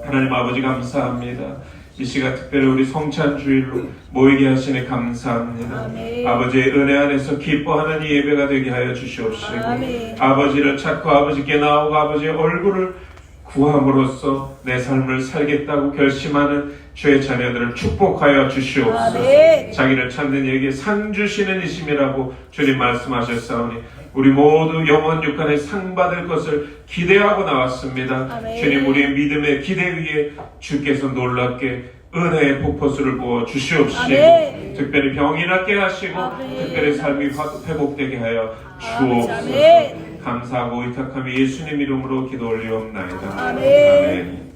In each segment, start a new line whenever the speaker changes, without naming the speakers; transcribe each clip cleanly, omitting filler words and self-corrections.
하나님 아버지 감사합니다. 이 시간 특별히 우리 성찬 주일로 모이게 하시니 감사합니다.
아멘.
아버지의 은혜 안에서 기뻐하는 이 예배가 되게 하여 주시옵시고,
아멘.
아버지를 찾고 아버지께 나오고 아버지의 얼굴을 구함으로써 내 삶을 살겠다고 결심하는 주의 자녀들을 축복하여 주시옵소서.
아멘.
자기를 찾는 이에게 상 주시는 이심이라고 주님 말씀하셨사오니 우리 모두 영원 육간에 상 받을 것을 기대하고 나왔습니다.
아멘.
주님, 우리의 믿음의 기대 위에 주께서 놀랍게 은혜의 폭포수를 부어 주시옵시고,
아멘.
특별히 병이 낫게 하시고
아멘.
특별히 삶이 회복되게 하여 주옵소서.
아멘.
감사하고 의탁하며 예수님 이름으로 기도 올리옵나이다.
아멘.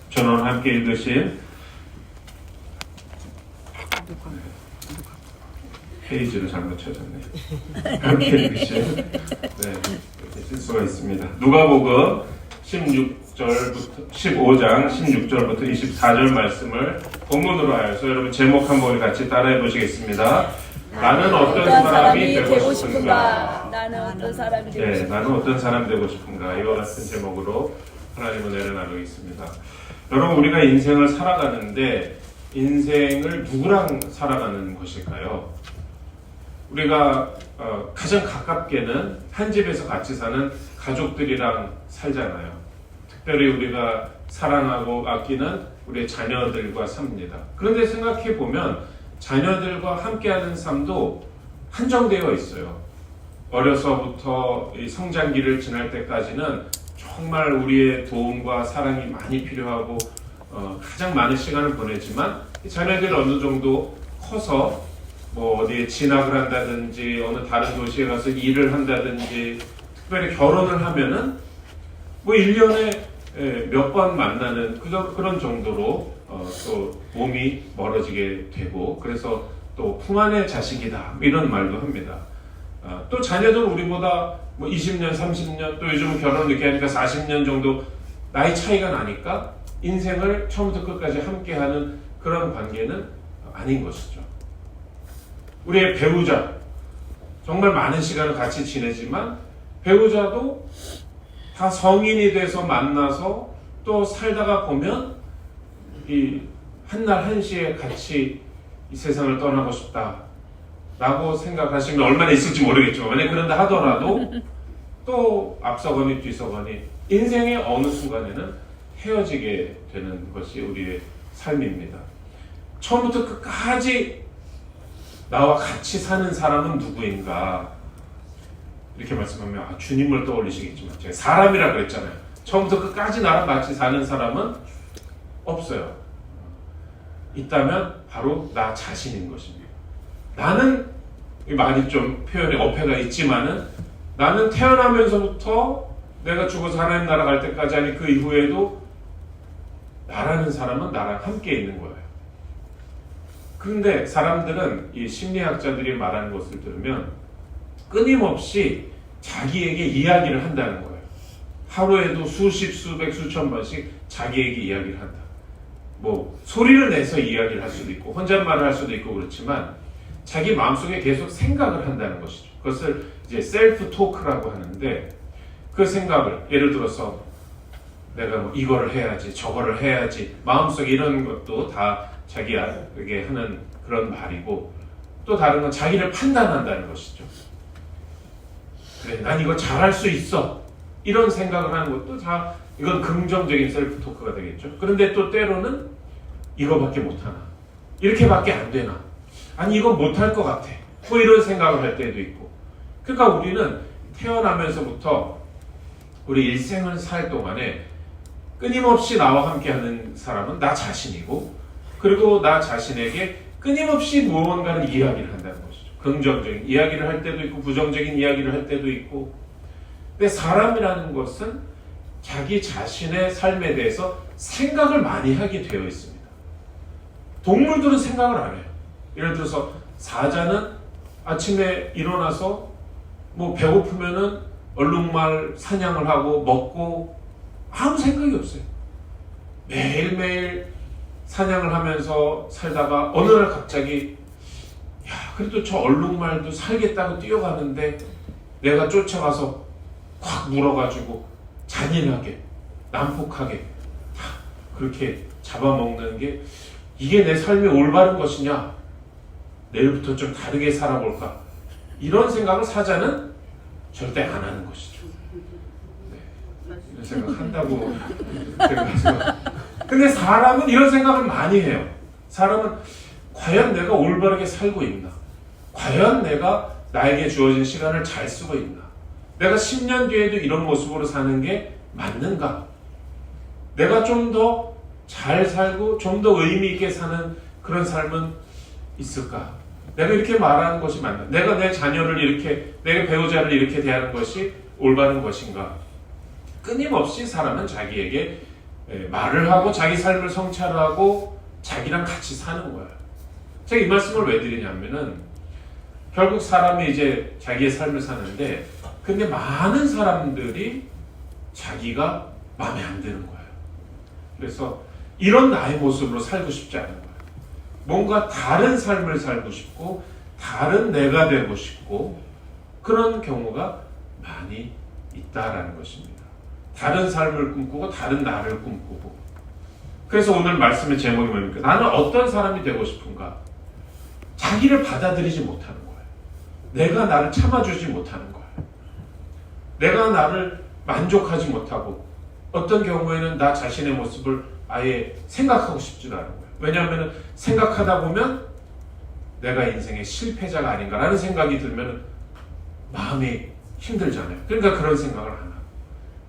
전원 함께 읽으실 페이지를 잘못 찾았네. 함께 읽으실 이렇게 쓸 수가 있습니다. 누가복음 16절부터 15장 16절부터 24절 말씀을 본문으로 하여서 여러분 제목 한번 같이 따라해 보시겠습니다. 나는 어떤 사람이 되고 싶은가?
나는 어떤 사람이 되고
네,
싶은가?
나는 어떤 사람이 되고 싶은가? 이와 같은 제목으로 하나님은 은혜를 나누겠습니다. 여러분, 우리가 인생을 살아가는데 인생을 누구랑 살아가는 것일까요? 우리가 가장 가깝게는 한 집에서 같이 사는 가족들이랑 살잖아요. 특별히 우리가 사랑하고 아끼는 우리의 자녀들과 삽니다. 그런데 생각해 보면 자녀들과 함께하는 삶도 한정되어 있어요. 어려서부터 이 성장기를 지날 때까지는 정말 우리의 도움과 사랑이 많이 필요하고 가장 많은 시간을 보내지만 자녀들이 어느 정도 커서 뭐 어디에 진학을 한다든지 어느 다른 도시에 가서 일을 한다든지 특별히 결혼을 하면은 뭐 1년에 몇 번 만나는 그런 정도로 또 몸이 멀어지게 되고, 그래서 또 품 안의 자식이다 이런 말도 합니다. 또 자녀들은 우리보다 뭐 20년, 30년, 또 요즘은 결혼 늦게 하니까 40년 정도 나이 차이가 나니까 인생을 처음부터 끝까지 함께하는 그런 관계는 아닌 것이죠. 우리의 배우자, 정말 많은 시간을 같이 지내지만 배우자도 다 성인이 돼서 만나서 또 살다가 보면 이 한날 한시에 같이 이 세상을 떠나고 싶다 라고 생각하시면 얼마나 있을지 모르겠지만, 만약 그런다 하더라도 또 앞서거니 뒤서거니 인생의 어느 순간에는 헤어지게 되는 것이 우리의 삶입니다. 처음부터 끝까지 나와 같이 사는 사람은 누구인가? 이렇게 말씀하면 주님을 떠올리시겠지만, 제가 사람이라 그랬잖아요. 처음부터 끝까지 나랑 같이 사는 사람은 없어요. 있다면 바로 나 자신인 것입니다. 나는 많이 좀 표현에 어폐가 있지만은 나는 태어나면서부터 내가 죽어서 하나님 나라 갈 때까지 아니 그 이후에도 나라는 사람은 나랑 함께 있는 거예요. 그런데 사람들은 이 심리학자들이 말하는 것을 들으면 끊임없이 자기에게 이야기를 한다는 거예요. 하루에도 수십, 수백, 수천 번씩 자기에게 이야기를 한다. 뭐 소리를 내서 이야기를 할 수도 있고 혼잣말을 할 수도 있고 그렇지만 자기 마음속에 계속 생각을 한다는 것이죠. 그것을 이제 셀프 토크라고 하는데, 그 생각을 예를 들어서 내가 뭐 이거를 해야지 저거를 해야지, 마음속에 이런 것도 다 자기에게 하는 그런 말이고, 또 다른 건 자기를 판단한다는 것이죠. 그래, 난 이거 잘할 수 있어, 이런 생각을 하는 것도 다 이건 긍정적인 셀프 토크가 되겠죠. 그런데 또 때로는 이거밖에 못하나, 이렇게밖에 안 되나, 아니 이건 못할 것 같아, 뭐 이런 생각을 할 때도 있고. 그러니까 우리는 태어나면서부터 우리 일생을 살 동안에 끊임없이 나와 함께하는 사람은 나 자신이고, 그리고 나 자신에게 끊임없이 무언가를 이야기를 한다는 것이죠. 긍정적인 이야기를 할 때도 있고 부정적인 이야기를 할 때도 있고. 근데 사람이라는 것은 자기 자신의 삶에 대해서 생각을 많이 하게 되어 있습니다. 동물들은 생각을 안 해요. 예를 들어서 사자는 아침에 일어나서 뭐 배고프면은 얼룩말 사냥을 하고 먹고 아무 생각이 없어요. 매일매일 사냥을 하면서 살다가 어느 날 갑자기 그래도 저 얼룩말도 살겠다고 뛰어가는데 내가 쫓아가서 확 물어가지고 잔인하게 난폭하게 그렇게 잡아먹는 게 이게 내 삶이 올바른 것이냐? 내일부터 좀 다르게 살아볼까? 이런 생각을 사자는 절대 안 하는 것이죠. 네. 이런 생각 한다고 생각하지만 근데 사람은 이런 생각을 많이 해요. 사람은 과연 내가 올바르게 살고 있나? 과연 내가 나에게 주어진 시간을 잘 쓰고 있나? 내가 10년 뒤에도 이런 모습으로 사는 게 맞는가? 내가 좀 더 잘 살고 좀 더 의미 있게 사는 그런 삶은 있을까? 내가 이렇게 말하는 것이 맞나? 내가 내 자녀를 이렇게, 내 배우자를 이렇게 대하는 것이 올바른 것인가? 끊임없이 사람은 자기에게 말을 하고 자기 삶을 성찰하고 자기랑 같이 사는 거예요. 제가 이 말씀을 왜 드리냐면은 결국 사람이 이제 자기의 삶을 사는데 근데 많은 사람들이 자기가 마음에 안 드는 거예요. 그래서 이런 나의 모습으로 살고 싶지 않은 거예요. 뭔가 다른 삶을 살고 싶고 다른 내가 되고 싶고 그런 경우가 많이 있다라는 것입니다. 다른 삶을 꿈꾸고 다른 나를 꿈꾸고 그래서 오늘 말씀의 제목이 뭡니까? 나는 어떤 사람이 되고 싶은가? 자기를 받아들이지 못하는 거예요. 내가 나를 참아주지 못하는 거예요. 내가 나를 만족하지 못하고 어떤 경우에는 나 자신의 모습을 아예 생각하고 싶지도 않은 거예요. 왜냐하면 생각하다 보면 내가 인생의 실패자가 아닌가라는 생각이 들면 마음이 힘들잖아요. 그러니까 그런 생각을 안 하고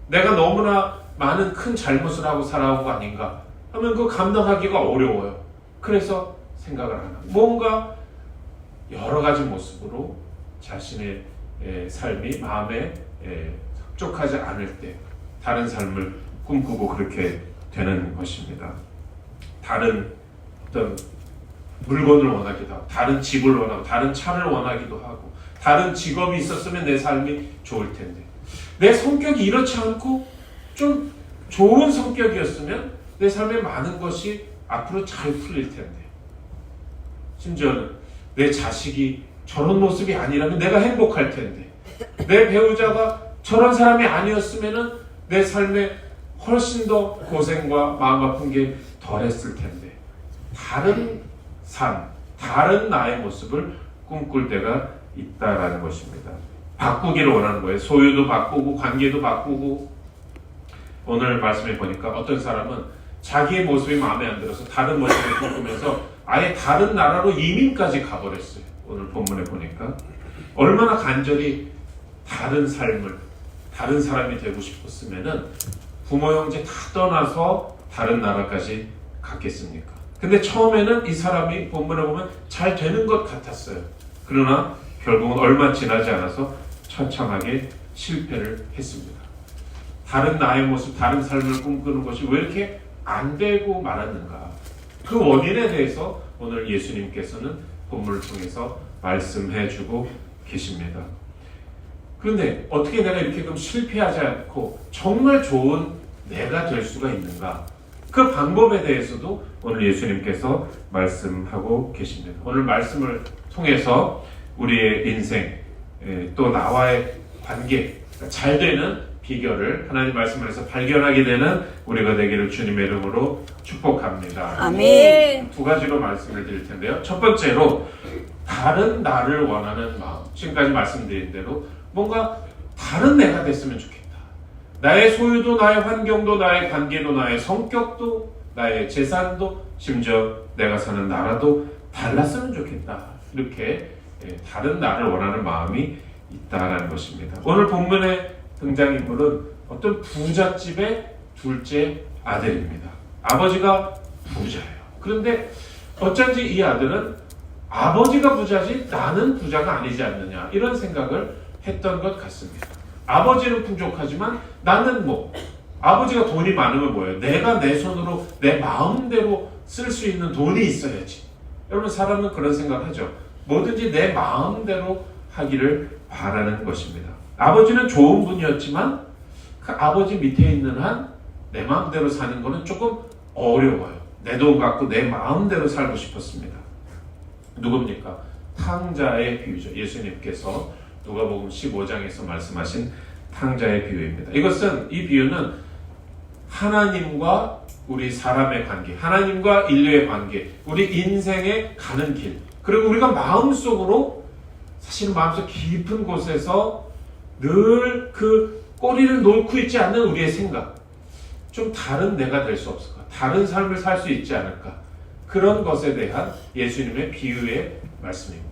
내가 너무나 많은 큰 잘못을 하고 살아온 거 아닌가 하면 그 감당하기가 어려워요. 그래서 생각을 안 하고 뭔가 여러 가지 모습으로 자신의 삶이 마음에 흡족하지 않을 때 다른 삶을 꿈꾸고 그렇게 되는 것입니다. 다른 어떤 물건을 원하기도 하고 다른 집을 원하고 다른 차를 원하기도 하고 다른 직업이 있었으면 내 삶이 좋을 텐데 내 성격이 이렇지 않고 좀 좋은 성격이었으면 내 삶에 많은 것이 앞으로 잘 풀릴 텐데 심지어는 내 자식이 저런 모습이 아니라면 내가 행복할 텐데 내 배우자가 저런 사람이 아니었으면 내 삶에 훨씬 더 고생과 마음 아픈 게 덜했을 텐데 다른 삶, 다른 나의 모습을 꿈꿀 때가 있다라는 것입니다. 바꾸기를 원하는 거예요. 소유도 바꾸고 관계도 바꾸고 오늘 말씀에 보니까 어떤 사람은 자기의 모습이 마음에 안 들어서 다른 모습을 꿈꾸면서 아예 다른 나라로 이민까지 가버렸어요. 오늘 본문에 보니까 얼마나 간절히 다른 삶을 다른 사람이 되고 싶었으면은 부모 형제 다 떠나서 다른 나라까지 갔겠습니까? 근데 처음에는 이 사람이 본문에 보면 잘 되는 것 같았어요. 그러나 결국은 얼마 지나지 않아서 처참하게 실패를 했습니다. 다른 나의 모습, 다른 삶을 꿈꾸는 것이 왜 이렇게 안 되고 말았는가? 그 원인에 대해서 오늘 예수님께서는 본문을 통해서 말씀해주고 계십니다. 그런데 어떻게 내가 이렇게 좀 실패하지 않고 정말 좋은 내가 될 수가 있는가? 그 방법에 대해서도 오늘 예수님께서 말씀하고 계십니다. 오늘 말씀을 통해서 우리의 인생 또 나와의 관계 잘 되는 비결을 하나님 말씀 안에서 발견하게 되는 우리가 되기를 주님의 이름으로 축복합니다.
아멘.
두 가지로 말씀을 드릴 텐데요. 첫 번째로 다른 나를 원하는 마음. 지금까지 말씀드린 대로 뭔가 다른 내가 됐으면 좋겠다. 나의 소유도 나의 환경도 나의 관계도 나의 성격도 나의 재산도 심지어 내가 사는 나라도 달랐으면 좋겠다. 이렇게 다른 나를 원하는 마음이 있다라는 것입니다. 오늘 본문의 등장인물은 어떤 부잣집의 둘째 아들입니다. 아버지가 부자예요. 그런데 어쩐지 이 아들은 아버지가 부자지 나는 부자가 아니지 않느냐 이런 생각을 했던 것 같습니다. 아버지는 풍족하지만 나는 아버지가 돈이 많으면 뭐예요? 내가 내 손으로 내 마음대로 쓸 수 있는 돈이 있어야지. 여러분 사람은 그런 생각을 하죠. 뭐든지 내 마음대로 하기를 바라는 것입니다. 아버지는 좋은 분이었지만 그 아버지 밑에 있는 한 내 마음대로 사는 거는 조금 어려워요. 내 돈 갖고 내 마음대로 살고 싶었습니다. 누굽니까? 탕자의 비유죠. 예수님께서 누가복음 15장에서 말씀하신 탕자의 비유입니다. 이 비유는 하나님과 우리 사람의 관계, 하나님과 인류의 관계, 우리 인생에 가는 길, 그리고 우리가 마음속으로 사실은 마음속 깊은 곳에서 늘 그 꼬리를 놓고 있지 않는 우리의 생각, 좀 다른 내가 될 수 없을까? 다른 삶을 살 수 있지 않을까? 그런 것에 대한 예수님의 비유의 말씀입니다.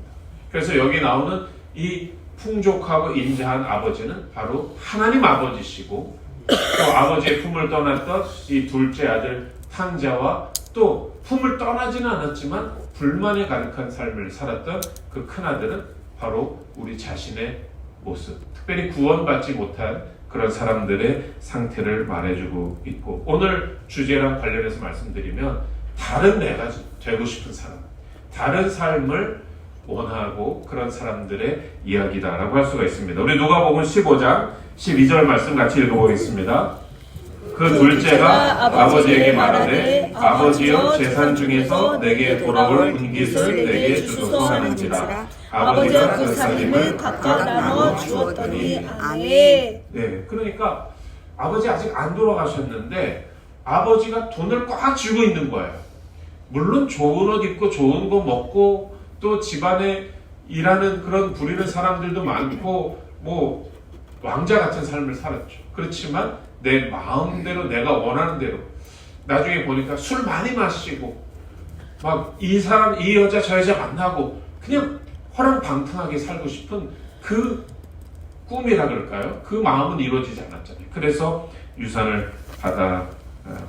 그래서 여기 나오는 이 풍족하고 인자한 아버지는 바로 하나님 아버지시고, 또 아버지의 품을 떠났던 이 둘째 아들 탕자와 또 품을 떠나지는 않았지만 불만에 가득한 삶을 살았던 그 큰아들은 바로 우리 자신의 모습, 특별히 구원받지 못한 그런 사람들의 상태를 말해주고 있고, 오늘 주제랑 관련해서 말씀드리면 다른 내가 되고 싶은 사람, 다른 삶을 원하고 그런 사람들의 이야기다라고 할 수가 있습니다. 우리 누가복음 15장 12절 말씀 같이 읽어보겠습니다. 그 둘째가 아버지에게 말하되 아버지여 재산 중에서 내게 돌아올 분깃을 내게 주소서 하는지라. 아버지가 그 살림을 각각 나눠 주었더니 아멘. 네, 그러니까 아버지 아직 안 돌아가셨는데 아버지가 돈을 꽉 쥐고 있는 거예요. 물론 좋은 옷 입고 좋은 거 먹고 또 집안에 일하는 그런 부리는 사람들도 많고 뭐 왕자 같은 삶을 살았죠. 그렇지만 내 마음대로 내가 원하는 대로, 나중에 보니까 술 많이 마시고 막 이 사람 이 여자 저 여자 만나고 그냥 허랑방탕하게 살고 싶은 그 꿈이라 그럴까요? 그 마음은 이루어지지 않았잖아요. 그래서 유산을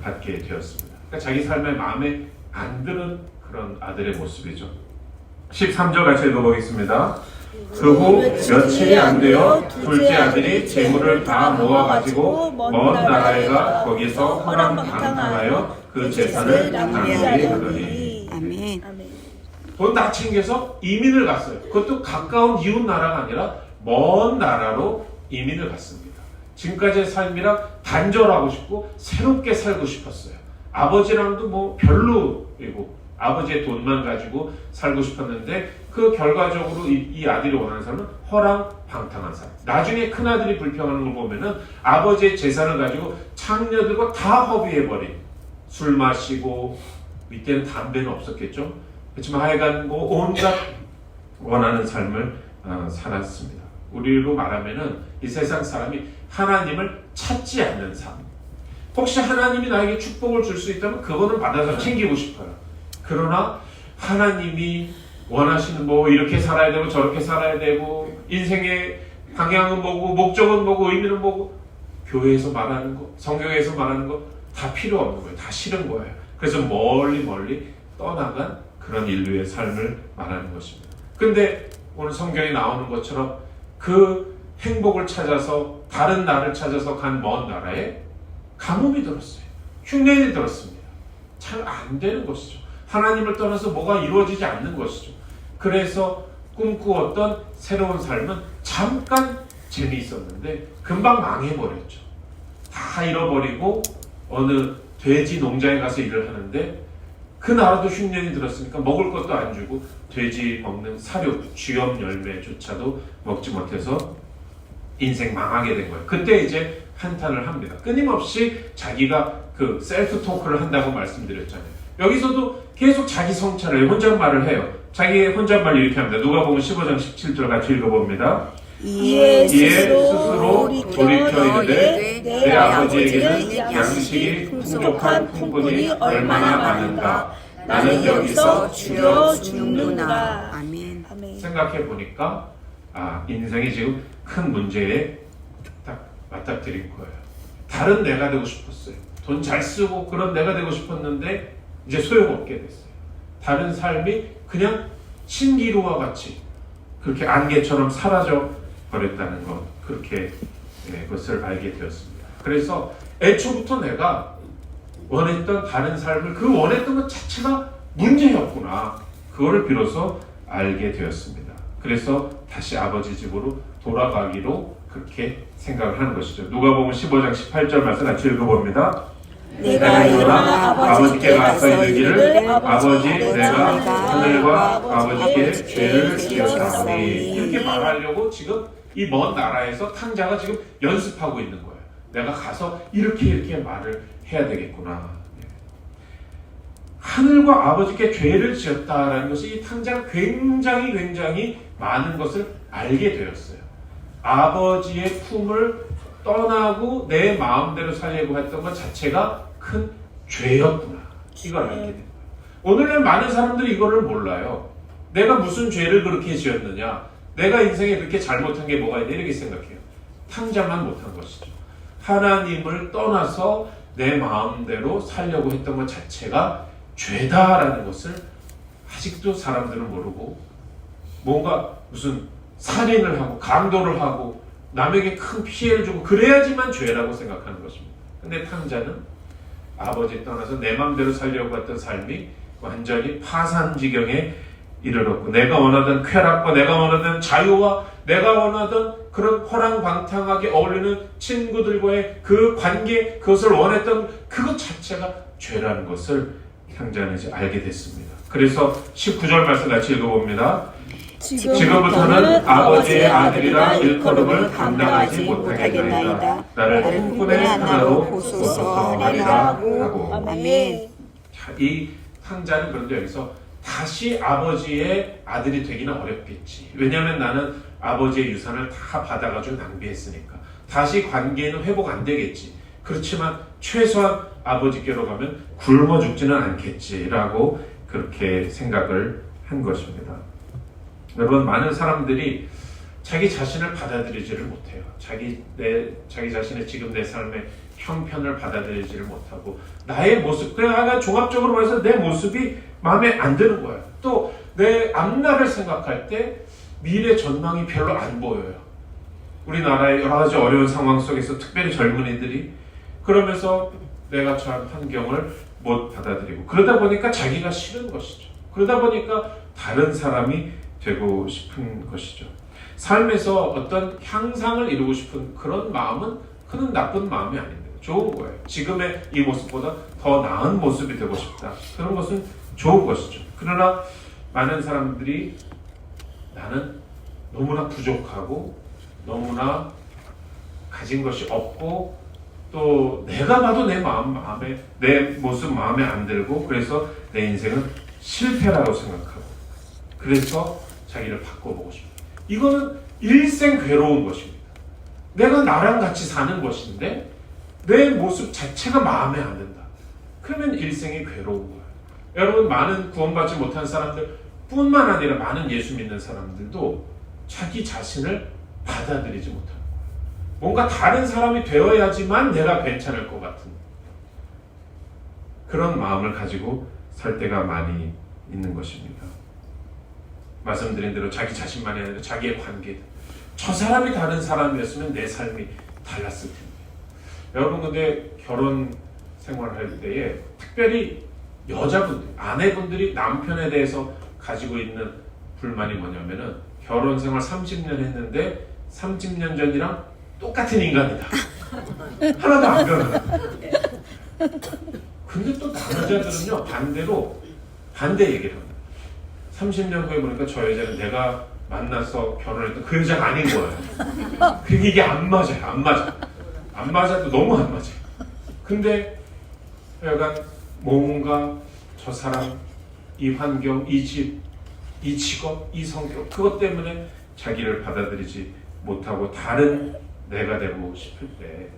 받게 되었습니다. 그러니까 자기 삶의 마음에 안 드는 그런 아들의 모습이죠. 13절 같이 읽어보겠습니다. 그 후 며칠이 안 되어 둘째 아들이 재물을 다 모아가지고 먼 나라에 가 거기서 허랑방탕하여 그 재산을 낭비하더니.
아멘.
돈 다 챙겨서 이민을 갔어요. 그것도 가까운 이웃 나라가 아니라 먼 나라로 이민을 갔습니다. 지금까지의 삶이랑 단절하고 싶고 새롭게 살고 싶었어요. 아버지랑도 뭐 별로이고 아버지의 돈만 가지고 살고 싶었는데 그 결과적으로 이 아들이 원하는 삶은 허랑방탕한 삶. 나중에 큰아들이 불평하는 걸 보면은 아버지의 재산을 가지고 창녀들과 다 허비해버린, 술 마시고, 이때는 담배는 없었겠죠. 그렇지만 하여간 뭐 온갖 원하는 삶을 살았습니다. 우리로 말하면은 이 세상 사람이 하나님을 찾지 않는 삶. 혹시 하나님이 나에게 축복을 줄 수 있다면 그거는 받아서 챙기고 싶어요. 그러나 하나님이 원하시는 뭐 이렇게 살아야 되고 저렇게 살아야 되고 인생의 방향은 뭐고 목적은 뭐고 의미는 뭐고 교회에서 말하는 거, 성경에서 말하는 거 다 필요 없는 거예요. 다 싫은 거예요. 그래서 멀리 떠나간 그런 인류의 삶을 말하는 것입니다. 근데 오늘 성경에 나오는 것처럼 그 행복을 찾아서 다른 나를 찾아서 간 먼 나라에 가뭄이 들었어요. 흉년이 들었습니다. 잘 안 되는 것이죠. 하나님을 떠나서 뭐가 이루어지지 않는 것이죠. 그래서 꿈꾸었던 새로운 삶은 잠깐 재미있었는데 금방 망해버렸죠. 다 잃어버리고 어느 돼지 농장에 가서 일을 하는데 그 나라도 흉년이 들었으니까 먹을 것도 안 주고 돼지 먹는 사료, 쥐염 열매조차도 먹지 못해서 인생 망하게 된 거예요. 그때 이제 한탄을 합니다. 끊임없이 자기가 그 셀프 토크를 한다고 말씀드렸잖아요. 여기서도 계속 자기 성찰을 혼잣말을 해요. 자기 혼잣말 이렇게 합니다. 누가복음 15장 17절 같이 읽어봅니다.
이에
스스로 돌이켜 이르되 내 아버지에게는 양식이 풍족한 풍분이 얼마나 많은가. 나는 여기서 죽여 죽는다.
아멘.
생각해 보니까 인생이 지금 큰 문제에 딱 맞닥뜨린 거예요. 다른 내가 되고 싶었어요. 돈 잘 쓰고 그런 내가 되고 싶었는데 이제 소용없게 됐어요. 다른 삶이 그냥 신기루와 같이 그렇게 안개처럼 사라져 버렸다는 것, 그렇게 그것을 알게 되었습니다. 그래서 애초부터 내가 원했던 다른 삶을 그 원했던 것 자체가 문제였구나. 그거를 비로소 알게 되었습니다. 그래서 다시 아버지 집으로 돌아가기로 그렇게 생각을 하는 것이죠. 누가복음 15장 18절 말씀 같이 읽어봅니다.
내가 일어나
아버지께 가서 이르기를 아버지 내가 하늘과 아버지께 죄를 지었사오니, 이렇게 말하려고 지금 이 먼 나라에서 탕자가 지금 연습하고 있는 거예요. 내가 가서 이렇게 말을 해야 되겠구나. 하늘과 아버지께 죄를 지었다라는 것이 이 탕자가 굉장히 많은 것을 알게 되었어요. 아버지의 품을 떠나고 내 마음대로 살려고 했던 것 자체가 큰 죄였구나. 이걸 알게 된 거예요. 오늘날 많은 사람들이 이거를 몰라요. 내가 무슨 죄를 그렇게 지었느냐, 내가 인생에 그렇게 잘못한 게 뭐가 있냐 이렇게 생각해요. 탕자만 못한 것이죠. 하나님을 떠나서 내 마음대로 살려고 했던 것 자체가 죄다라는 것을 아직도 사람들은 모르고, 뭔가 무슨 살인을 하고 강도를 하고 남에게 큰 피해를 주고 그래야지만 죄라고 생각하는 것입니다. 근데 탕자는 아버지 떠나서 내 마음대로 살려고 했던 삶이 완전히 파산 지경에 이르렀고, 내가 원하던 쾌락과 내가 원하던 자유와 내가 원하던 그런 호랑방탕하게 어울리는 친구들과의 그 관계, 그것을 원했던 그것 자체가 죄라는 것을 탕자는 이제 알게 됐습니다. 그래서 19절 말씀 같이 읽어봅니다. 지금부터는 아버지의 아들이라 일컬음을 감당하지 못하겠나이다. 나를 행군의 하나로 보소서 하리라 하고.
아멘.
자, 이 탕자는 그런데 여기서 다시 아버지의 아들이 되기는 어렵겠지. 왜냐하면 나는 아버지의 유산을 다 받아가지고 낭비했으니까. 다시 관계는 회복 안 되겠지. 그렇지만 최소한 아버지께로 가면 굶어 죽지는 않겠지라고 그렇게 생각을 한 것입니다. 여러분, 많은 사람들이 자기 자신을 받아들이지를 못해요. 자기 자신의 지금 내 삶의 형편을 받아들이지를 못하고, 나의 모습, 그냥 종합적으로 말해서 내 모습이 마음에 안 드는 거예요. 또 내 앞날을 생각할 때 미래 전망이 별로 안 보여요. 우리나라의 여러 가지 어려운 상황 속에서 특별히 젊은이들이 그러면서 내가 처한 환경을 못 받아들이고, 그러다 보니까 자기가 싫은 것이죠. 그러다 보니까 다른 사람이 되고 싶은 것이죠. 삶에서 어떤 향상을 이루고 싶은 그런 마음은 그는 나쁜 마음이 아닙니다. 좋은 거예요. 지금의 이 모습보다 더 나은 모습이 되고 싶다. 그런 것은 좋은 것이죠. 그러나 많은 사람들이 나는 너무나 부족하고 너무나 가진 것이 없고 또 내가 봐도 내 모습 마음에 안 들고, 그래서 내 인생은 실패라고 생각하고, 그래서 자기를 바꿔보고 싶어요. 이거는 일생 괴로운 것입니다. 내가 나랑 같이 사는 것인데 내 모습 자체가 마음에 안 든다. 그러면 일생이 괴로운 거예요. 여러분, 많은 구원받지 못한 사람들 뿐만 아니라 많은 예수 믿는 사람들도 자기 자신을 받아들이지 못하는 거예요. 뭔가 다른 사람이 되어야지만 내가 괜찮을 것 같은 그런 마음을 가지고 살 때가 많이 있는 것입니다. 말씀드린 대로 자기 자신만이 아니라 자기의 관계, 저 사람이 다른 사람이었으면 내 삶이 달랐을 텐데. 여러분, 근데 결혼 생활할 때에 특별히 여자분들, 아내분들이 남편에 대해서 가지고 있는 불만이 뭐냐면은, 결혼 생활 30년 했는데 30년 전이랑 똑같은 인간이다. 하나도 안 변하다. 근데 또 남자들은요, 반대로 반대 얘기를 합니다. 30년 후에 보니까 저 여자는 내가 만나서 결혼했던 그 여자가 아닌 거예요. 그게 이게 안 맞아요. 안 맞아도 너무 안 맞아요. 근데 약간 뭔가 저 사람, 이 환경, 이 집, 이 직업, 이 성격, 그것 때문에 자기를 받아들이지 못하고 다른 내가 되고 싶을 때,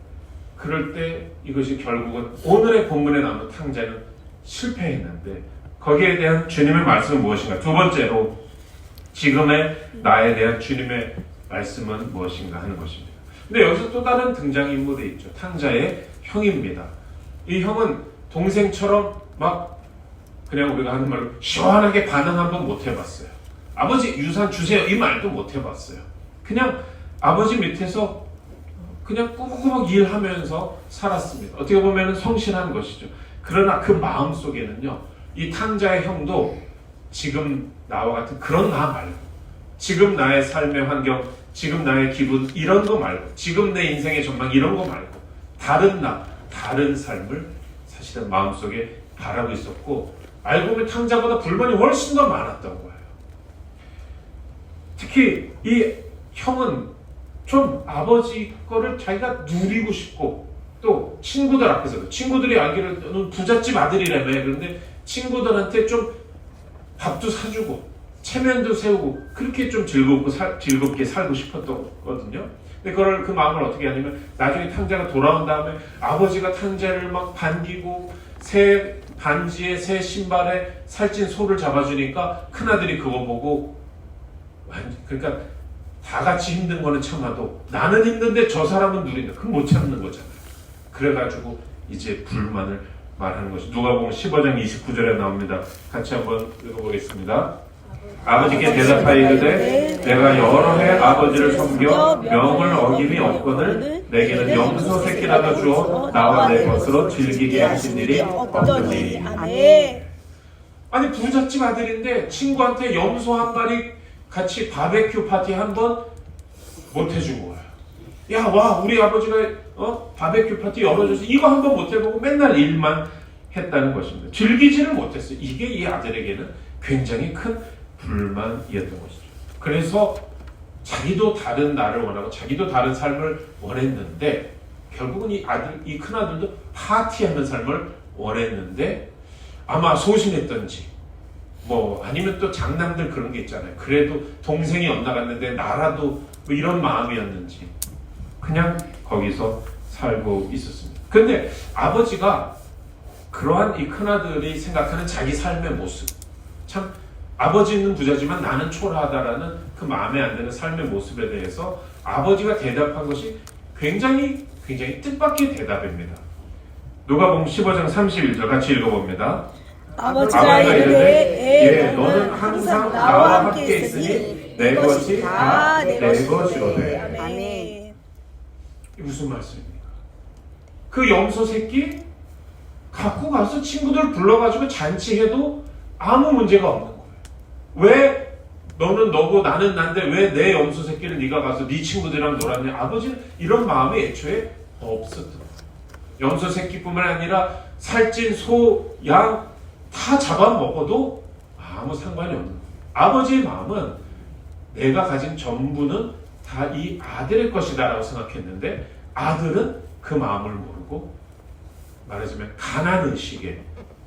그럴 때 이것이 결국은 오늘의 본문에 나오는 탕자는 실패했는데, 거기에 대한 주님의 말씀은 무엇인가? 두 번째로, 지금의 나에 대한 주님의 말씀은 무엇인가 하는 것입니다. 근데 여기서 또 다른 등장인물이 있죠. 탕자의 형입니다. 이 형은 동생처럼 막 그냥 우리가 하는 말로 시원하게 반응 한번 못 해봤어요. 아버지 유산 주세요 이 말도 못 해봤어요. 그냥 아버지 밑에서 그냥 꾸벅꾸벅 일하면서 살았습니다. 어떻게 보면 성실한 것이죠. 그러나 그 마음 속에는요, 이 탕자의 형도 지금 나와 같은 그런 나 말고, 지금 나의 삶의 환경, 지금 나의 기분 이런 거 말고, 지금 내 인생의 전망 이런 거 말고, 다른 나, 다른 삶을 사실은 마음속에 바라고 있었고, 알고 보면 탕자보다 불만이 훨씬 더 많았던 거예요. 특히 이 형은 좀 아버지 거를 자기가 누리고 싶고, 또 친구들 앞에서도 친구들이 알기를 너는 부잣집 아들이라며. 그런데 친구들한테 좀 밥도 사주고 체면도 세우고 그렇게 좀 즐겁게 살고 싶었거든요. 근데 그 마음을 어떻게 하냐면 나중에 탕자가 돌아온 다음에 아버지가 탕자를 막 반기고 새 반지에 새 신발에 살찐 소를 잡아주니까 큰아들이 그거 보고 그러니까 다 같이 힘든 거는 참아도 나는 힘든데 저 사람은 누린다. 그건 못 참는 거잖아요. 그래가지고 이제 불만을 말하는 것이 누가복음 15장 29절에 나옵니다. 같이 한번 읽어보겠습니다. 아버지께 대답하여 이르되 내가 여러 해 아버지를 섬겨 명을 어김이 없거늘 내게는 염소 새끼라도 주어 나와 내 것으로 즐기게 하신 일이 없더니. 아니 부잣집 아들인데 친구한테 염소 한 마리 같이 바베큐 파티 한번 못 해준 거예요. 야, 와, 우리 아버지가 바베큐 파티 열어줘서 이거 한번 못 해보고 맨날 일만 했다는 것입니다. 즐기지를 못했어요. 이게 이 아들에게는 굉장히 큰 불만이었던 것이죠. 그래서 자기도 다른 나를 원하고 자기도 다른 삶을 원했는데 결국은 이 큰아들도 파티하는 삶을 원했는데 아마 소심했던지 뭐 아니면 또 장남들 그런 게 있잖아요. 그래도 동생이 엇나갔는데 나라도 뭐 이런 마음이었는지 그냥 거기서 살고 있었습니다. 근데 아버지가 그러한 이 큰아들이 생각하는 자기 삶의 모습, 참 아버지는 부자지만 나는 초라하다라는 그 마음에 안 드는 삶의 모습에 대해서 아버지가 대답한 것이 굉장히 뜻밖의 대답입니다. 누가복음 15장 31절 같이 읽어봅니다.
아버지가 이르되
너는 항상 나와 함께 있으니 내 것이 다 내 것이로되.
아멘.
이게 무슨 말씀입니까? 그 염소 새끼 갖고 가서 친구들 불러가지고 잔치해도 아무 문제가 없는 거예요. 왜 너는 너고 나는 난데 왜 내 염소 새끼를 네가 가서 네 친구들이랑 놀았냐? 아버지는 이런 마음이 애초에 없었던 거예요. 염소 새끼뿐만 아니라 살찐 소, 양 다 잡아먹어도 아무 상관이 없는 거예요. 아버지의 마음은 내가 가진 전부는 다 이 아들의 것이다 라고 생각했는데 아들은 그 마음을 모르고 말하자면 가난의식에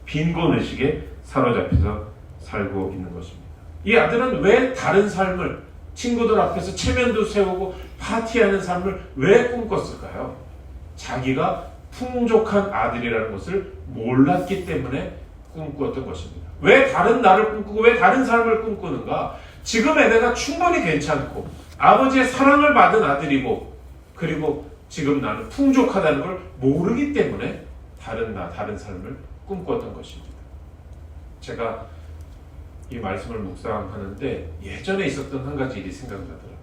빈곤의식에 사로잡혀서 살고 있는 것입니다. 이 아들은 왜 다른 삶을 친구들 앞에서 체면도 세우고 파티하는 삶을 왜 꿈꿨을까요? 자기가 풍족한 아들이라는 것을 몰랐기 때문에 꿈꾸었던 것입니다. 왜 다른 나를 꿈꾸고 왜 다른 삶을 꿈꾸는가? 지금의 내가 충분히 괜찮고 아버지의 사랑을 받은 아들이고 그리고 지금 나는 풍족하다는 걸 모르기 때문에 다른 삶을 꿈꿨던 것입니다. 제가 이 말씀을 묵상하는데 예전에 있었던 한 가지 일이 생각나더라고요.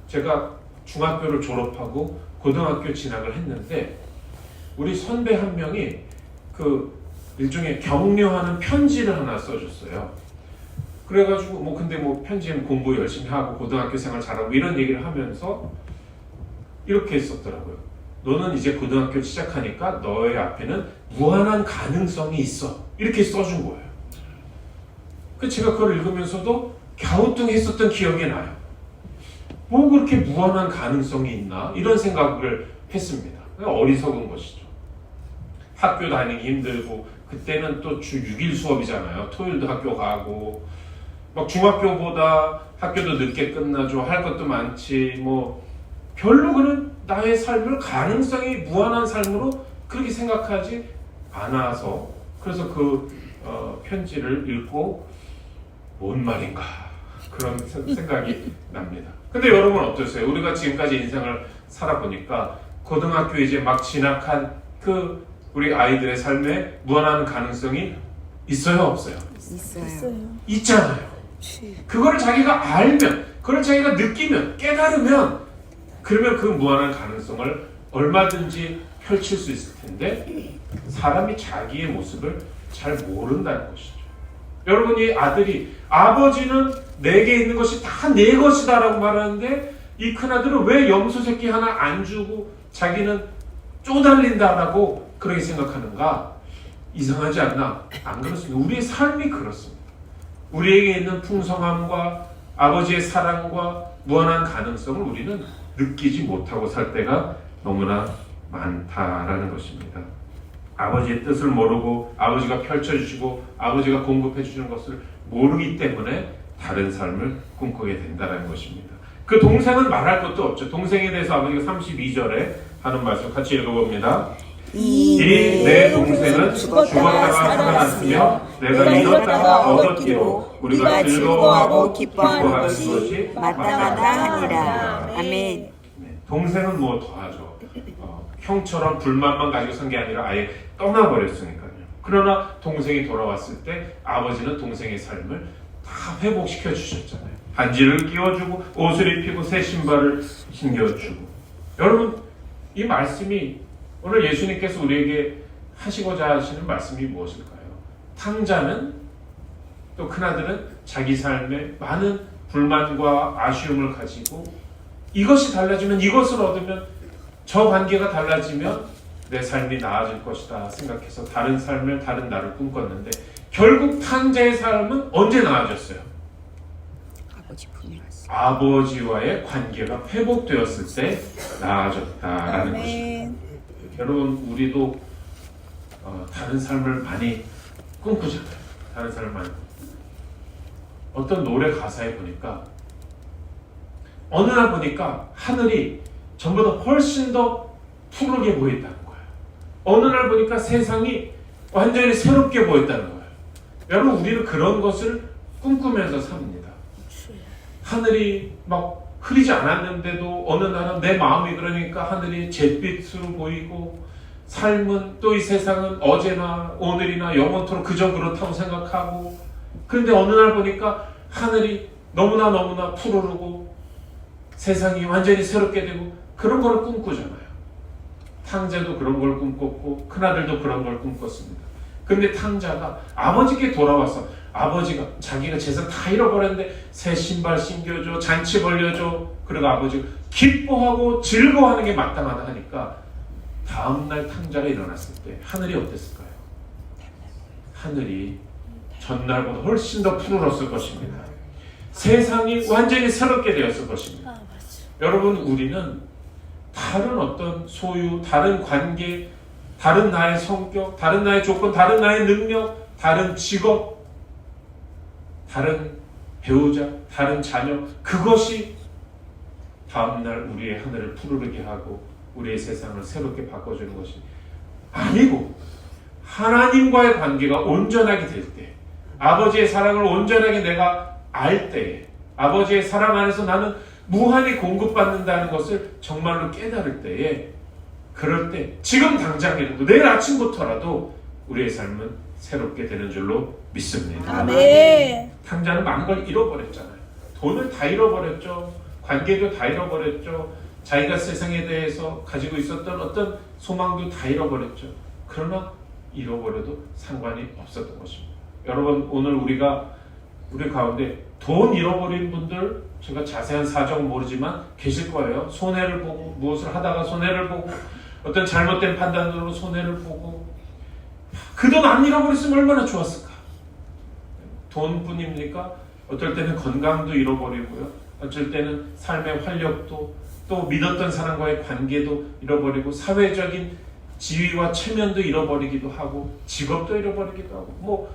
제가 중학교를 졸업하고 고등학교 진학을 했는데 우리 선배 한 명이 그 일종의 격려하는 편지를 하나 써줬어요. 그래가지고 근데 편지는 공부 열심히 하고 고등학교 생활 잘하고 이런 얘기를 하면서 이렇게 했었더라고요. 너는 이제 고등학교 시작하니까 너의 앞에는 무한한 가능성이 있어. 이렇게 써준 거예요. 제가 그걸 읽으면서도 갸우뚱했었던 기억이 나요. 뭐 그렇게 무한한 가능성이 있나? 이런 생각을 했습니다. 어리석은 것이죠. 학교 다니기 힘들고 그때는 또 주 6일 수업이잖아요. 토요일도 학교 가고 막 중학교보다 학교도 늦게 끝나죠. 할 것도 많지. 별로 그는 나의 삶을 가능성이 무한한 삶으로 그렇게 생각하지 않아서 그래서 그 편지를 읽고 뭔 말인가 그런 생각이 납니다. 근데 여러분 어떠세요? 우리가 지금까지 인생을 살아보니까 고등학교 이제 막 진학한 그 우리 아이들의 삶에 무한한 가능성이 있어요, 없어요?
있어요.
있잖아요. 그거를 자기가 알면, 그걸 자기가 느끼면, 깨달으면, 그러면 그 무한한 가능성을 얼마든지 펼칠 수 있을 텐데 사람이 자기의 모습을 잘 모른다는 것이죠. 여러분, 이 아들이 아버지는 내게 있는 것이 다 내 것이다 라고 말하는데 이 큰아들은 왜 염소 새끼 하나 안 주고 자기는 쪼달린다라고 그렇게 생각하는가? 이상하지 않나? 안 그렇습니다. 우리의 삶이 그렇습니다. 우리에게 있는 풍성함과 아버지의 사랑과 무한한 가능성을 우리는 느끼지 못하고 살 때가 너무나 많다라는 것입니다. 아버지의 뜻을 모르고 아버지가 펼쳐주시고 아버지가 공급해 주시는 것을 모르기 때문에 다른 삶을 꿈꾸게 된다는 것입니다. 그 동생은 말할 것도 없죠. 동생에 대해서 아버지가 32절에 하는 말씀 같이 읽어봅니다. 이 내 동생은 죽었다가 살아났으며 내가 잃었다가 얻었기로 우리가 즐거워하고 기뻐하는 것이
마땅하다 하니라. 아멘.
네, 동생은 뭐 더하죠. 형처럼 불만만 가지고 산 게 아니라 아예 떠나버렸으니까요. 그러나 동생이 돌아왔을 때 아버지는 동생의 삶을 다 회복시켜 주셨잖아요. 반지를 끼워주고 옷을 입히고 새 신발을 신겨주고. 여러분, 이 말씀이 오늘 예수님께서 우리에게 하시고자 하시는 말씀이 무엇일까요? 탕자는, 또 큰아들은 자기 삶에 많은 불만과 아쉬움을 가지고 이것이 달라지면, 이것을 얻으면, 저 관계가 달라지면 내 삶이 나아질 것이다 생각해서 다른 삶을, 다른 나를 꿈꿨는데 결국 탕자의 삶은 언제 나아졌어요? 아버지와의 관계가 회복되었을 때 나아졌다라는 것입니다. 여러분, 우리도 다른 삶을 많이 꿈꾸잖아요. 다른 삶을 많이 꿈꾸고. 어떤 노래 가사에 보니까 어느 날 보니까 하늘이 전보다 훨씬 더 푸르게 보인다는 거예요. 어느 날 보니까 세상이 완전히 새롭게 보였다는 거예요. 여러분, 우리는 그런 것을 꿈꾸면서 삽니다. 하늘이 막 흐리지 않았는데도 어느 날은 내 마음이 그러니까 하늘이 잿빛으로 보이고, 삶은, 또 이 세상은 어제나 오늘이나 영원토록 그저 그렇다고 생각하고, 그런데 어느 날 보니까 하늘이 너무나 푸르르고 세상이 완전히 새롭게 되고, 그런 걸 꿈꾸잖아요. 탕자도 그런 걸 꿈꿨고 큰아들도 그런 걸 꿈꿨습니다. 근데 탕자가 아버지께 돌아와서 아버지가 자기가 재산 다 잃어버렸는데 새 신발 신겨줘, 잔치 벌려줘, 그리고 아버지가 기뻐하고 즐거워하는 게 마땅하다 하니까 다음날 탕자가 일어났을 때 하늘이 어땠을까요? 하늘이 전날보다 훨씬 더 푸르렀을 것입니다. 세상이 완전히 새롭게 되었을 것입니다. 여러분, 우리는 다른 어떤 소유, 다른 관계, 다른 나의 성격, 다른 나의 조건, 다른 나의 능력, 다른 직업, 다른 배우자, 다른 자녀, 그것이 다음날 우리의 하늘을 푸르르게 하고 우리의 세상을 새롭게 바꿔주는 것이 아니고, 하나님과의 관계가 온전하게 될 때, 아버지의 사랑을 온전하게 내가 알 때에, 아버지의 사랑 안에서 나는 무한히 공급받는다는 것을 정말로 깨달을 때에, 그럴 때 지금 당장이라도 내일 아침부터라도 우리의 삶은 새롭게 되는 줄로 믿습니다.
아멘.
탕자는 많은 걸 잃어버렸잖아요. 돈을 다 잃어버렸죠. 관계도 다 잃어버렸죠. 자기가 세상에 대해서 가지고 있었던 어떤 소망도 다 잃어버렸죠. 그러나 잃어버려도 상관이 없었던 것입니다. 여러분, 오늘 우리 가운데 돈 잃어버린 분들, 제가 자세한 사정은 모르지만 계실 거예요. 손해를 보고, 무엇을 하다가 손해를 보고, 어떤 잘못된 판단으로 손해를 보고, 그 돈 안 잃어버렸으면 얼마나 좋았을까. 돈뿐입니까? 어떨 때는 건강도 잃어버리고요, 어쩔 때는 삶의 활력도, 또 믿었던 사람과의 관계도 잃어버리고, 사회적인 지위와 체면도 잃어버리기도 하고, 직업도 잃어버리기도 하고, 뭐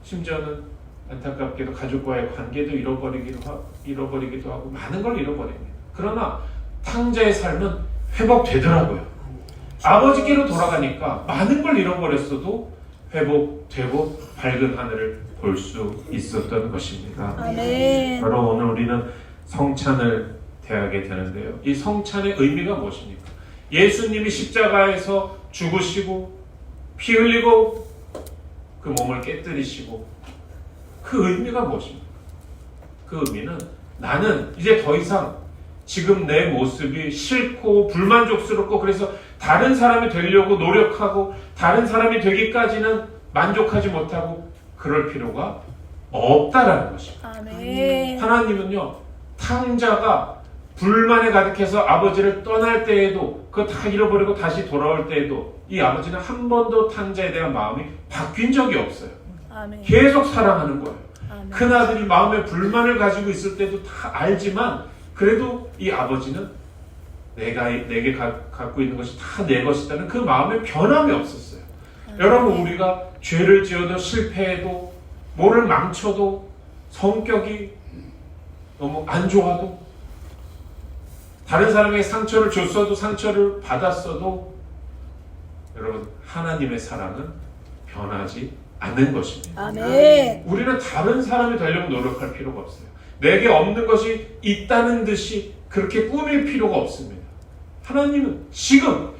심지어는 안타깝게도 가족과의 관계도 잃어버리기도 하고 많은 걸 잃어버립니다. 그러나 탕자의 삶은 회복되더라고요. 아버지께로 돌아가니까 많은 걸 잃어버렸어도 회복되고 밝은 하늘을 볼 수 있었던 것입니다.
아멘.
바로 오늘 우리는 성찬을 대하게 되는데요. 이 성찬의 의미가 무엇입니까? 예수님이 십자가에서 죽으시고 피 흘리고 그 몸을 깨뜨리시고, 그 의미가 무엇입니까? 그 의미는 나는 이제 더 이상 지금 내 모습이 싫고 불만족스럽고, 그래서 다른 사람이 되려고 노력하고 다른 사람이 되기까지는 만족하지 못하고 그럴 필요가 없다라는 것입니다.
아멘.
하나님은요, 탕자가 불만에 가득해서 아버지를 떠날 때에도, 그거 다 잃어버리고 다시 돌아올 때에도 이 아버지는 한 번도 탕자에 대한 마음이 바뀐 적이 없어요.
아멘.
계속 사랑하는 거예요.
아멘.
큰아들이 마음에 불만을 가지고 있을 때도 다 알지만 그래도 이 아버지는 내게 갖고 있는 것이 다 내 것이라는 그 마음에 변함이 없었어요. 여러분, 우리가 죄를 지어도 실패해도 뭐를 망쳐도 성격이 너무 안 좋아도 다른 사람에게 상처를 줬어도 상처를 받았어도 여러분, 하나님의 사랑은 변하지 않는 것입니다.
아멘.
우리는 다른 사람이 되려고 노력할 필요가 없어요. 내게 없는 것이 있다는 듯이 그렇게 꾸밀 필요가 없습니다. 하나님은 지금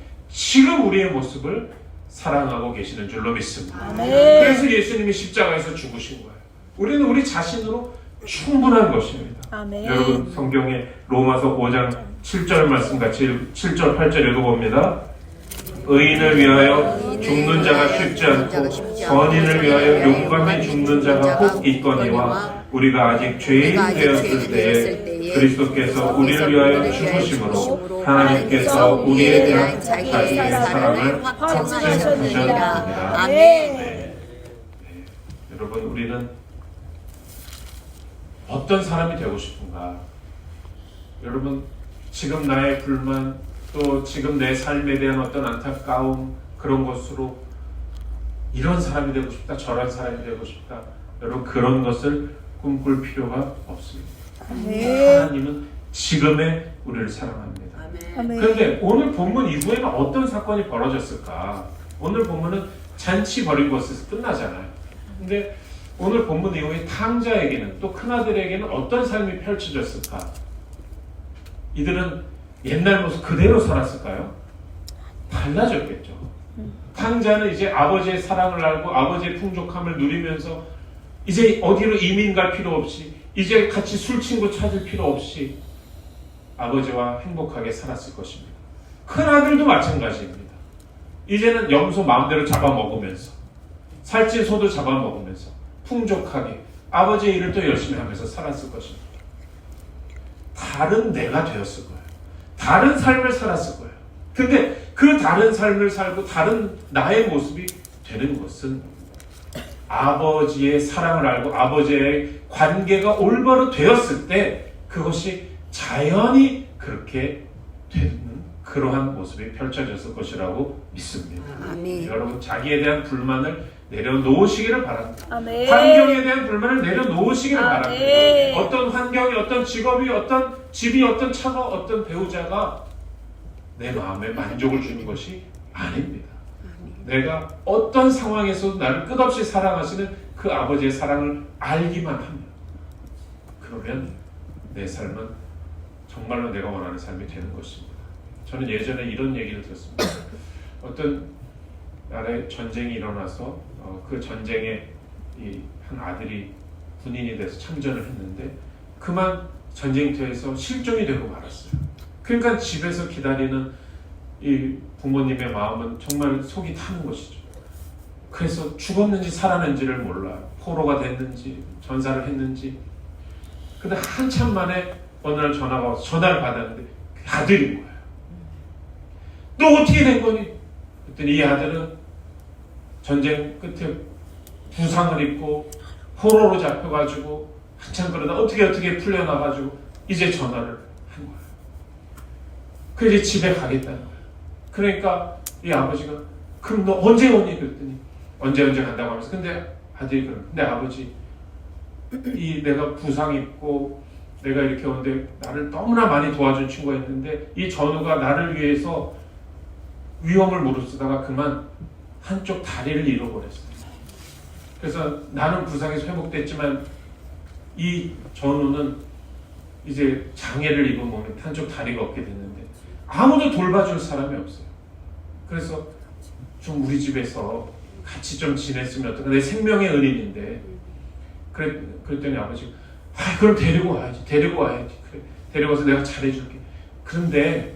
우리의 모습을 사랑하고 계시는 줄로 믿습니다.
아멘.
그래서 예수님이 십자가에서 죽으신 거예요. 우리는 우리 자신으로 충분한 것입니다.
아멘.
여러분, 성경의 로마서 5장 7절 말씀 같이 7절 8절 읽어봅니다. 의인을 위하여 죽는 자가 쉽지 않고 선인을 위하여 용감히 죽는 자가 혹 있거니와 우리가 아직 죄인 되었을 때에 그리스도께서 우리를 위하여 죽으심으로 하나님께서 우리에 대한 자기의 사랑을 확증하셨느니라.
아멘.
네. 여러분, 우리는 어떤 사람이 되고 싶은가? 여러분, 지금 나의 불만, 또 지금 내 삶에 대한 어떤 안타까움, 그런 것으로 이런 사람이 되고 싶다, 저런 사람이 되고 싶다, 여러분, 그런 것을 꿈꿀 필요가 없습니다. 하나님은 지금의 우리를 사랑합니다.
아멘.
그런데 오늘 본문 이후에는 어떤 사건이 벌어졌을까? 오늘 본문은 잔치 벌인 것에서 끝나잖아요. 근데 오늘 본문 이후에 탕자에게는, 또 큰아들에게는 어떤 삶이 펼쳐졌을까? 이들은 옛날 모습 그대로 살았을까요? 달라졌겠죠. 탕자는 이제 아버지의 사랑을 알고 아버지의 풍족함을 누리면서 이제 어디로 이민 갈 필요 없이, 이제 같이 술 친구 찾을 필요 없이 아버지와 행복하게 살았을 것입니다. 큰아들도 마찬가지입니다. 이제는 염소 마음대로 잡아먹으면서, 살찐 소도 잡아먹으면서 풍족하게 아버지의 일을 또 열심히 하면서 살았을 것입니다. 다른 내가 되었을 거예요. 다른 삶을 살았을 거예요. 근데 그 다른 삶을 살고 다른 나의 모습이 되는 것은 아버지의 사랑을 알고 아버지의 관계가 올바로 되었을 때 그것이 자연히 그렇게 되는 그러한 모습이 펼쳐졌을 것이라고 믿습니다.
아멘.
여러분, 자기에 대한 불만을 내려놓으시기를 바랍니다.
아멘.
환경에 대한 불만을 내려놓으시기를
아멘.
바랍니다. 어떤 환경이, 어떤 직업이, 어떤 집이, 어떤 차가, 어떤 배우자가 내 마음에 만족을 주는 것이 아닙니다. 내가 어떤 상황에서도 나를 끝없이 사랑하시는 그 아버지의 사랑을 알기만 하면, 그러면 내 삶은 정말로 내가 원하는 삶이 되는 것입니다. 저는 예전에 이런 얘기를 들었습니다. 어떤 나라에 전쟁이 일어나서 그 전쟁에 한 아들이 군인이 돼서 참전을 했는데 그만 전쟁터에서 실종이 되고 말았어요. 그러니까 집에서 기다리는 이 부모님의 마음은 정말 속이 타는 것이죠. 그래서 죽었는지 살았는지를 몰라요. 포로가 됐는지 전사를 했는지. 근데 한참 만에 어느 날 전화가 와서 전화를 받았는데 그 아들인 거예요. 너 어떻게 된 거니? 그랬더니 이 아들은 전쟁 끝에 부상을 입고 포로로 잡혀가지고 한참 그러다 어떻게 풀려나가지고 이제 전화를 한 거예요. 그래서 이제 집에 가겠다는 거예요. 그러니까 이 아버지가 그럼 너 언제 오니? 그랬더니 언제 간다고 하면서 근데 아들이 근데 아버지 이 내가 부상 입고 내가 이렇게 오는데 나를 너무나 많이 도와준 친구가 있는데 이 전우가 나를 위해서 위험을 무릅쓰다가 그만 한쪽 다리를 잃어버렸어요. 그래서 나는 부상에서 회복됐지만 이 전우는 이제 장애를 입은 몸에 한쪽 다리가 없게 됐는데 아무도 돌봐줄 사람이 없어요. 그래서 좀 우리 집에서 같이 좀 지냈으면 어떨까? 내 생명의 은인인데 그랬더니 아버지가 그럼 데리고 와야지. 그래, 데리고 와서 내가 잘해줄게. 그런데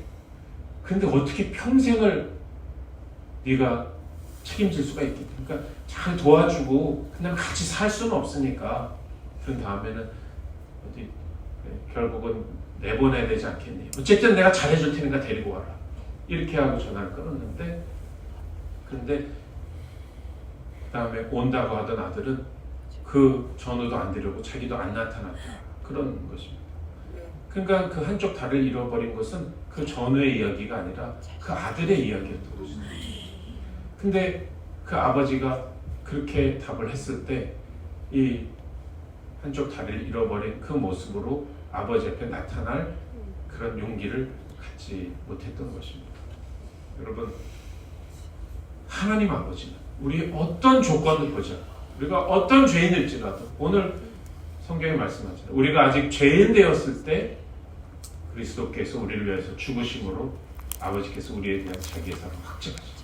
어떻게 평생을 네가 책임질 수가 있겠니? 그러니까 잘 도와주고 그냥 같이 살 수는 없으니까 그런 다음에는 결국은 내보내야 되지 않겠니? 어쨌든 내가 잘해줄 테니까 데리고 와라. 이렇게 하고 전화를 끊었는데 그런데 그 다음에 온다고 하던 아들은 그 전우도 안 데려오고 자기도 안 나타났다. 그런 것입니다. 그러니까 그 한쪽 다리를 잃어버린 것은 그 전우의 이야기가 아니라 그 아들의 이야기였던 것입니다. 근데 그 아버지가 그렇게 답을 했을 때 이 한쪽 다리를 잃어버린 그 모습으로 아버지 앞에 나타날 그런 용기를 갖지 못했던 것입니다. 여러분, 하나님 아버지는 우리 어떤 조건을 보자, 우리가 어떤 죄인일지라도, 오늘 성경에 말씀하잖아요. 우리가 아직 죄인 되었을 때 그리스도께서 우리를 위해서 죽으심으로 아버지께서 우리에 대한 자기의 사랑을 확증하셨습니다.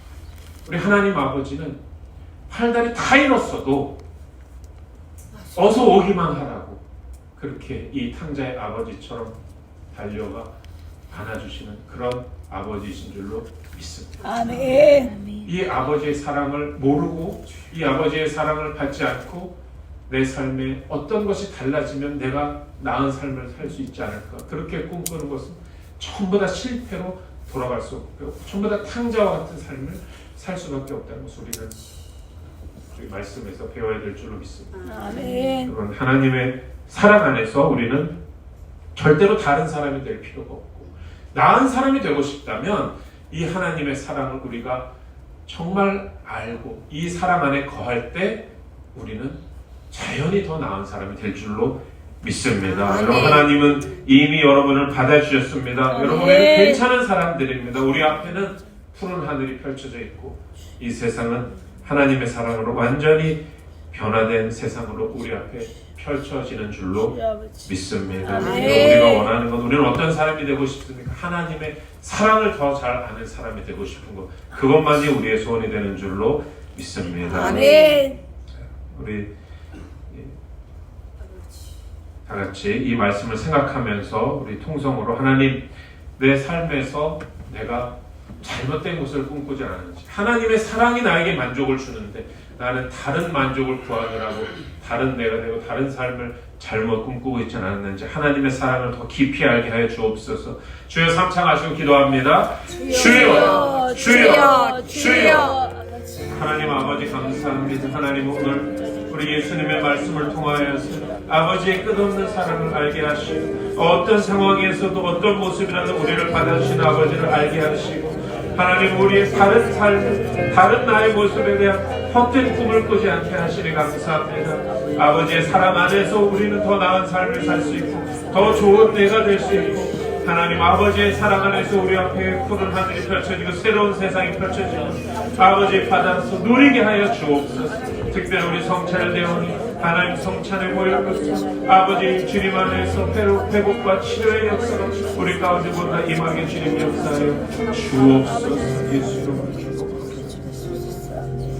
우리 하나님 아버지는 팔다리 다 잃었어도 어서 오기만 하라고 그렇게 이 탕자의 아버지처럼 달려가 안아주시는 그런 아버지이신 줄로 믿습니다.
아멘.
이 아버지의 사랑을 모르고 이 아버지의 사랑을 받지 않고 내 삶에 어떤 것이 달라지면 내가 나은 삶을 살 수 있지 않을까, 그렇게 꿈꾸는 것은 전부 다 실패로 돌아갈 수 없고 전부 다 탕자와 같은 삶을 살 수밖에 없다는 것을 우리는 저희 말씀에서 배워야 될 줄로 믿습니다.
아멘.
여러분, 하나님의 사랑 안에서 우리는 절대로 다른 사람이 될 필요가 없고, 나은 사람이 되고 싶다면 이 하나님의 사랑을 우리가 정말 알고 이 사랑 안에 거할 때 우리는 자연히 더 나은 사람이 될 줄로 믿습니다. 여러분, 하나님은 이미 여러분을 받아주셨습니다. 여러분은 괜찮은 사람들입니다. 우리 앞에는 푸른 하늘이 펼쳐져 있고 이 세상은 하나님의 사랑으로 완전히 변화된 세상으로 우리 앞에 펼쳐지는 줄로 믿습니다. 우리가 원하는 건, 우리는 어떤 사람이 되고 싶습니까? 하나님의 사랑을 더 잘 아는 사람이 되고 싶은 것, 그것만이 우리의 소원이 되는 줄로 믿습니다.
아멘.
우리 다 같이 이 말씀을 생각하면서 우리 통성으로, 하나님, 내 삶에서 내가 잘못된 것을 꿈꾸지 않았는지, 하나님의 사랑이 나에게 만족을 주는데 나는 다른 만족을 구하느라고 다른 내가 되고 다른 삶을 잘못 꿈꾸고 있지 않았는지 하나님의 사랑을 더 깊이 알게 하여 주옵소서. 주여, 삼창하시고 기도합니다. 주여, 주여, 주여. 하나님 아버지, 감사합니다. 하나님, 오늘 우리 예수님의 말씀을 통하여서 아버지의 끝없는 사랑을 알게 하시고, 어떤 상황에서도 어떤 모습이라도 우리를 받아주신 아버지를 알게 하시고, 하나님, 우리의 다른 삶, 다른 나의 모습에 대한 헛된 꿈을 꾸지 않게 하시니 감사합니다. 아버지의 사랑 안에서 우리는 더 나은 삶을 살 수 있고 더 좋은 내가 될 수 있고, 하나님 아버지의 사랑 안에서 우리 앞에 푸른 하늘이 펼쳐지고 새로운 세상이 펼쳐지고 아버지의 바다에서 누리게 하여 주옵소서. 특별히 우리 성찬대원이 하나님 성찬에 모여서 아버지 주님 안에서 회복과 치료의 역사가 우리 가운데 모두 임하게 주님 역사하여 주옵소서. 예수로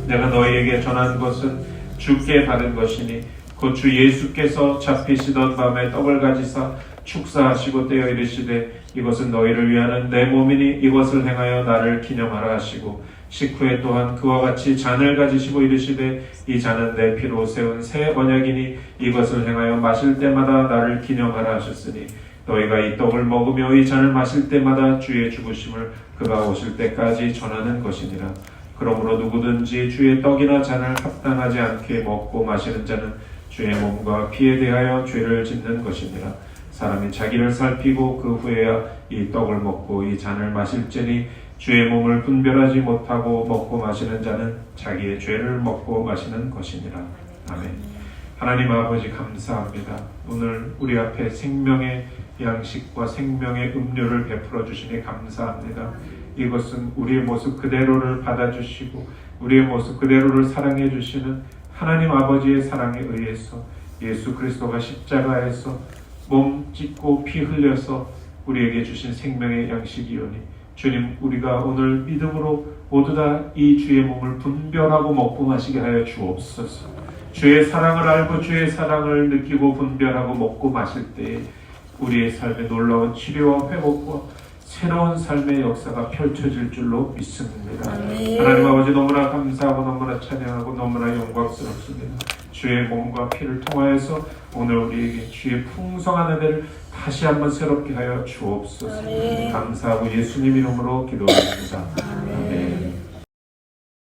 내가 너희에게 전한 것은 주께 받은 것이니 곧 주 예수께서 잡히시던 밤에 떡을 가지사 축사하시고 떼어 이르시되 이것은 너희를 위하는 내 몸이니 이것을 행하여 나를 기념하라 하시고, 식후에 또한 그와 같이 잔을 가지시고 이르시되 이 잔은 내 피로 세운 새 언약이니 이것을 행하여 마실 때마다 나를 기념하라 하셨으니 너희가 이 떡을 먹으며 이 잔을 마실 때마다 주의 죽으심을 그가 오실 때까지 전하는 것이니라. 그러므로 누구든지 주의 떡이나 잔을 합당하지 않게 먹고 마시는 자는 주의 몸과 피에 대하여 죄를 짓는 것이니라. 사람이 자기를 살피고 그 후에야 이 떡을 먹고 이 잔을 마실지니 주의 몸을 분별하지 못하고 먹고 마시는 자는 자기의 죄를 먹고 마시는 것이니라. 아멘. 하나님 아버지, 감사합니다. 오늘 우리 앞에 생명의 양식과 생명의 음료를 베풀어 주시니 감사합니다. 이것은 우리의 모습 그대로를 받아주시고 우리의 모습 그대로를 사랑해 주시는 하나님 아버지의 사랑에 의해서 예수 그리스도가 십자가에서 몸 찢고 피 흘려서 우리에게 주신 생명의 양식이오니, 주님, 우리가 오늘 믿음으로 모두 다 이 주의 몸을 분별하고 먹고 마시게 하여 주옵소서. 주의 사랑을 알고 주의 사랑을 느끼고 분별하고 먹고 마실 때에 우리의 삶에 놀라운 치료와 회복과 새로운 삶의 역사가 펼쳐질 줄로 믿습니다. 하나님 아버지, 너무나 감사하고 너무나 찬양하고 너무나 영광스럽습니다. 주의 몸과 피를 통하여서 오늘 우리에게 주의 풍성한 은혜를 다시 한번 새롭게 하여 주옵소서. 감사하고 예수님 이름으로 기도합니다.